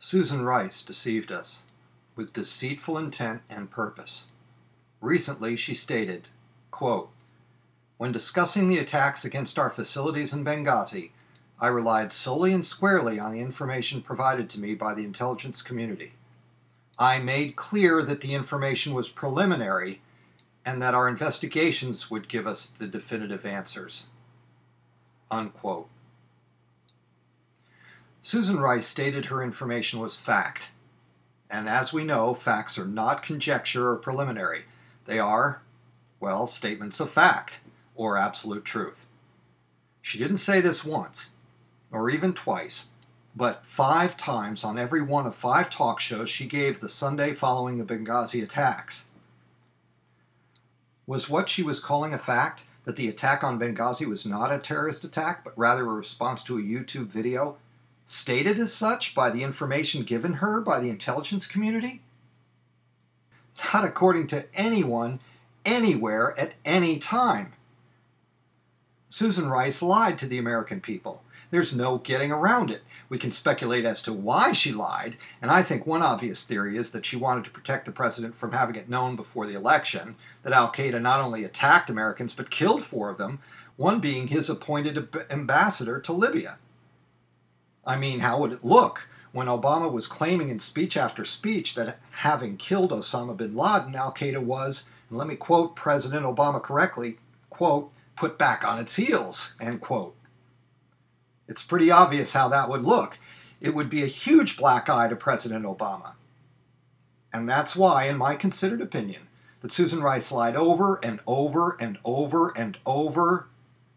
Susan Rice deceived us with deceitful intent and purpose. Recently, she stated, quote, "When discussing the attacks against our facilities in Benghazi, I relied solely and squarely on the information provided to me by the intelligence community. I made clear that the information was preliminary and that our investigations would give us the definitive answers." Unquote. Susan Rice stated her information was fact. And as we know, facts are not conjecture or preliminary. They are, well, statements of fact, or absolute truth. She didn't say this once, or even twice, but 5 times on every one of 5 talk shows she gave the Sunday following the Benghazi attacks. Was what she was calling a fact that the attack on Benghazi was not a terrorist attack, but rather a response to a YouTube video, stated as such by the information given her by the intelligence community? Not according to anyone, anywhere, at any time. Susan Rice lied to the American people. There's no getting around it. We can speculate as to why she lied, and I think one obvious theory is that she wanted to protect the president from having it known before the election that al-Qaeda not only attacked Americans but killed 4 of them, one being his appointed ambassador to Libya. I mean, how would it look when Obama was claiming in speech after speech that having killed Osama Bin Ladin, al-Qaeda was, and let me quote President Obama correctly, quote, "put back on its heels," end quote. It's pretty obvious how that would look. It would be a huge black eye to President Obama. And that's why, in my considered opinion, that Susan Rice lied over and over and over and over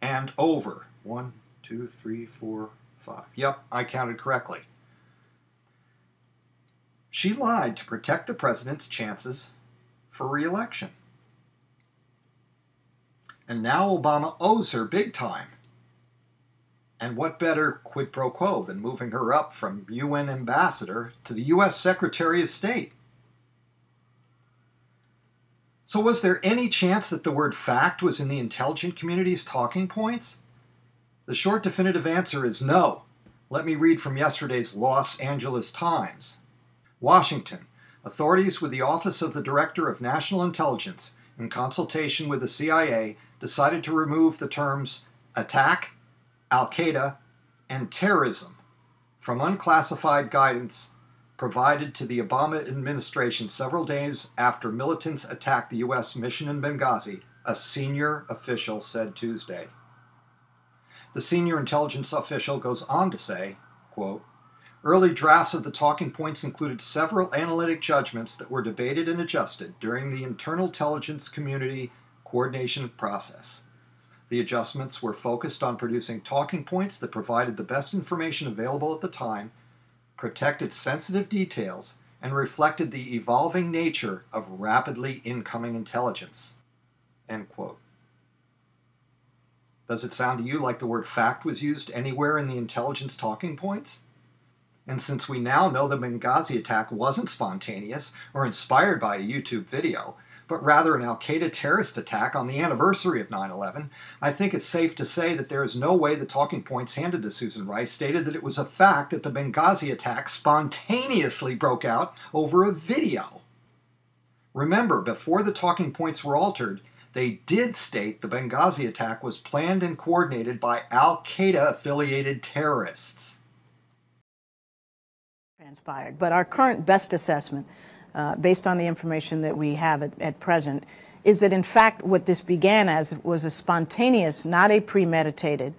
and over. 1, 2, 3, 4, 5. Yep, I counted correctly. She lied to protect the president's chances for re-election. And now Obama owes her big time. And what better quid pro quo than moving her up from UN ambassador to the U.S. Secretary of State? So was there any chance that the word fact was in the intelligence community's talking points? The short definitive answer is no. Let me read from yesterday's Los Angeles Times. Washington. Authorities with the Office of the Director of National Intelligence, in consultation with the CIA, decided to remove the terms attack, al-Qaeda, and terrorism from unclassified guidance provided to the Obama administration several days after militants attacked the U.S. mission in Benghazi, a senior official said Tuesday. The senior intelligence official goes on to say, quote, "Early drafts of the talking points included several analytic judgments that were debated and adjusted during the internal intelligence community coordination process. The adjustments were focused on producing talking points that provided the best information available at the time, protected sensitive details, and reflected the evolving nature of rapidly incoming intelligence." End quote. Does it sound to you like the word fact was used anywhere in the intelligence talking points? And since we now know the Benghazi attack wasn't spontaneous or inspired by a YouTube video, but rather an al-Qaeda terrorist attack on the anniversary of 9/11, I think it's safe to say that there is no way the talking points handed to Susan Rice stated that it was a fact that the Benghazi attack spontaneously broke out over a video. Remember, before the talking points were altered, they did state the Benghazi attack was planned and coordinated by al-Qaeda-affiliated terrorists. Transpired. But our current best assessment, based on the information that we have at present, is that in fact what this began as was a spontaneous, not a premeditated,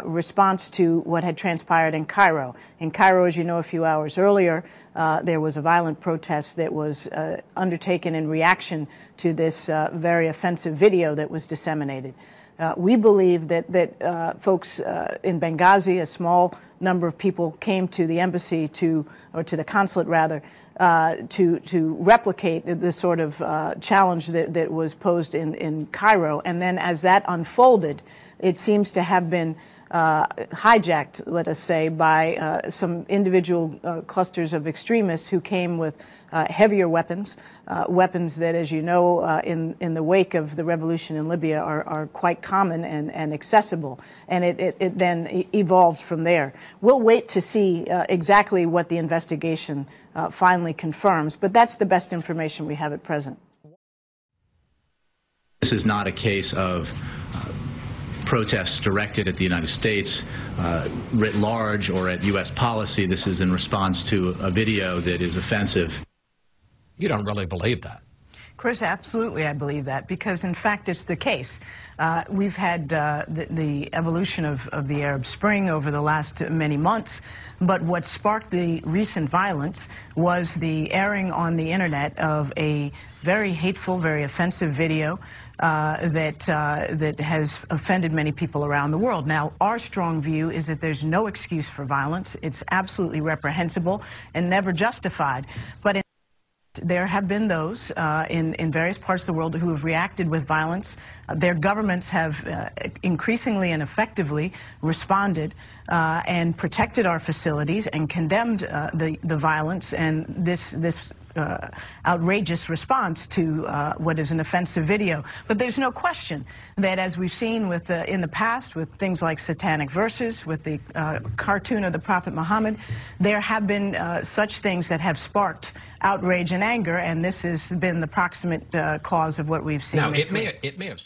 response to what had transpired in Cairo. In Cairo, as you know, a few hours earlier, there was a violent protest that was undertaken in reaction to this very offensive video that was disseminated. We believe that folks in Benghazi, a small number of people came to the embassy or to the consulate rather, to replicate the sort of challenge that was posed in Cairo. And then as that unfolded, it seems to have been hijacked, let us say, by some individual clusters of extremists who came with heavier weapons, weapons that, as you know, in the wake of the revolution in Libya are quite common and accessible. And it then evolved from there. We'll wait to see exactly what the investigation finally confirms, but that's the best information we have at present. This is not a case of protests directed at the United States writ large or at U.S. policy. This is in response to a video that is offensive. You don't really believe that? Chris, absolutely I believe that, because in fact it's the case. We've had the evolution of the Arab Spring over the last many months, but what sparked the recent violence was the airing on the internet of a very hateful, very offensive video that has offended many people around the world. Now, our strong view is that there's no excuse for violence. It's absolutely reprehensible and never justified. But there have been those in various parts of the world who have reacted with violence. Their governments have increasingly and effectively responded and protected our facilities and condemned the violence and this outrageous response to what is an offensive video. But there's no question that, as we've seen with in the past with things like Satanic Verses, with the cartoon of the Prophet Muhammad, there have been such things that have sparked outrage and anger, and this has been the proximate cause of what we've seen. Now, it may have.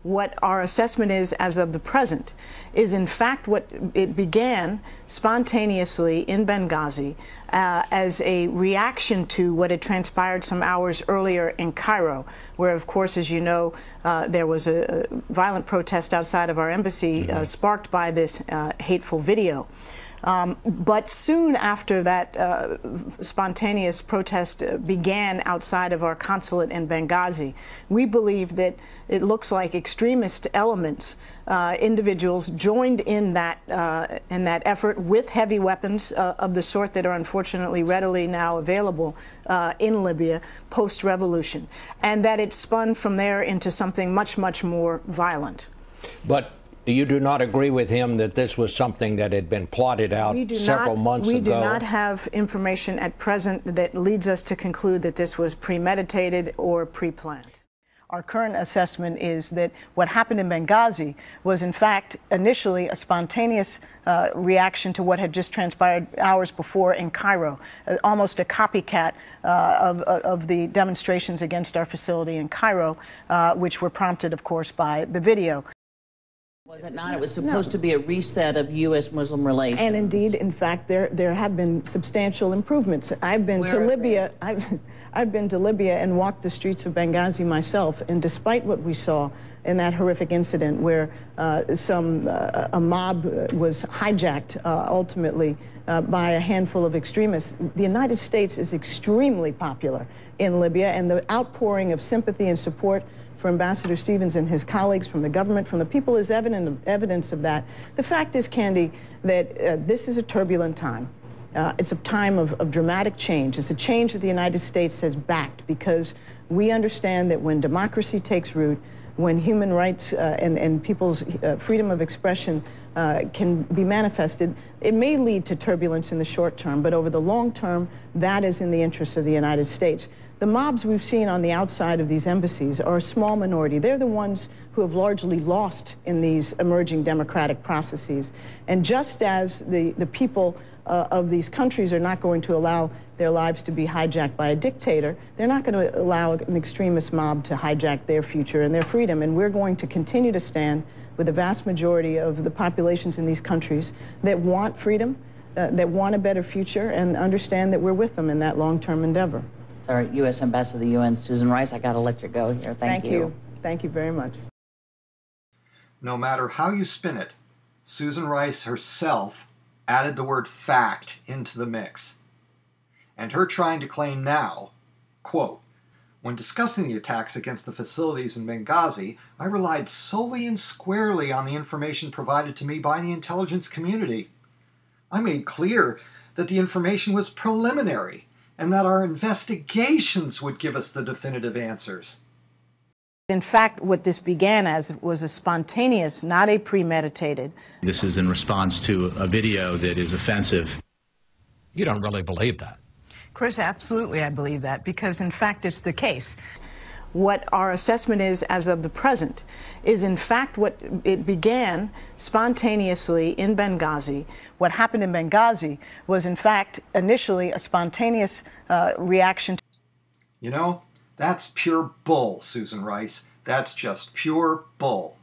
What our assessment is as of the present is, in fact, what it began spontaneously in Benghazi as a reaction to what had transpired some hours earlier in Cairo, where, of course, as you know, there was a violent protest outside of our embassy sparked by this hateful video. But soon after that spontaneous protest began outside of our consulate in Benghazi, we believe that it looks like extremist elements, individuals joined in that effort with heavy weapons of the sort that are unfortunately readily now available in Libya post-revolution, and that it spun from there into something much, much more violent. But you do not agree with him that this was something that had been plotted out several months ago? We do not have information at present that leads us to conclude that this was premeditated or pre-planned. Our current assessment is that what happened in Benghazi was, in fact, initially a spontaneous reaction to what had just transpired hours before in Cairo, almost a copycat of the demonstrations against our facility in Cairo, which were prompted, of course, by the video. Was it not? It was supposed to be a reset of U.S.-Muslim relations. And indeed, in fact, there have been substantial improvements. I've been to Libya. I've been to Libya and walked the streets of Benghazi myself, and despite what we saw in that horrific incident where a mob was hijacked ultimately by a handful of extremists, the United States is extremely popular in Libya, and the outpouring of sympathy and support for Ambassador Stevens and his colleagues from the government, from the people, is evidence of that. The fact is, Candy, that this is a turbulent time. It's a time of dramatic change. It's a change that the United States has backed, because we understand that when democracy takes root, when human rights and people's freedom of expression can be manifested, it may lead to turbulence in the short term, but over the long term, that is in the interest of the United States. The mobs we've seen on the outside of these embassies are a small minority. They're the ones who have largely lost in these emerging democratic processes. And just as the people of these countries are not going to allow their lives to be hijacked by a dictator, they're not going to allow an extremist mob to hijack their future and their freedom. And we're going to continue to stand with the vast majority of the populations in these countries that want freedom, that want a better future, and understand that we're with them in that long-term endeavor. Our U.S. Ambassador to the UN, Susan Rice, I got to let you go here. Thank you. Thank you very much. No matter how you spin it, Susan Rice herself added the word fact into the mix. And her trying to claim now, quote, "When discussing the attacks against the facilities in Benghazi, I relied solely and squarely on the information provided to me by the intelligence community. I made clear that the information was preliminary and that our investigations would give us the definitive answers. In fact, what this began as was a spontaneous, not a premeditated. This is in response to a video that is offensive. You don't really believe that? Chris, absolutely I believe that, because in fact it's the case. What our assessment is as of the present is in fact what it began spontaneously in Benghazi. What happened in Benghazi was in fact initially a spontaneous reaction. You know, that's pure bull, Susan Rice. That's just pure bull.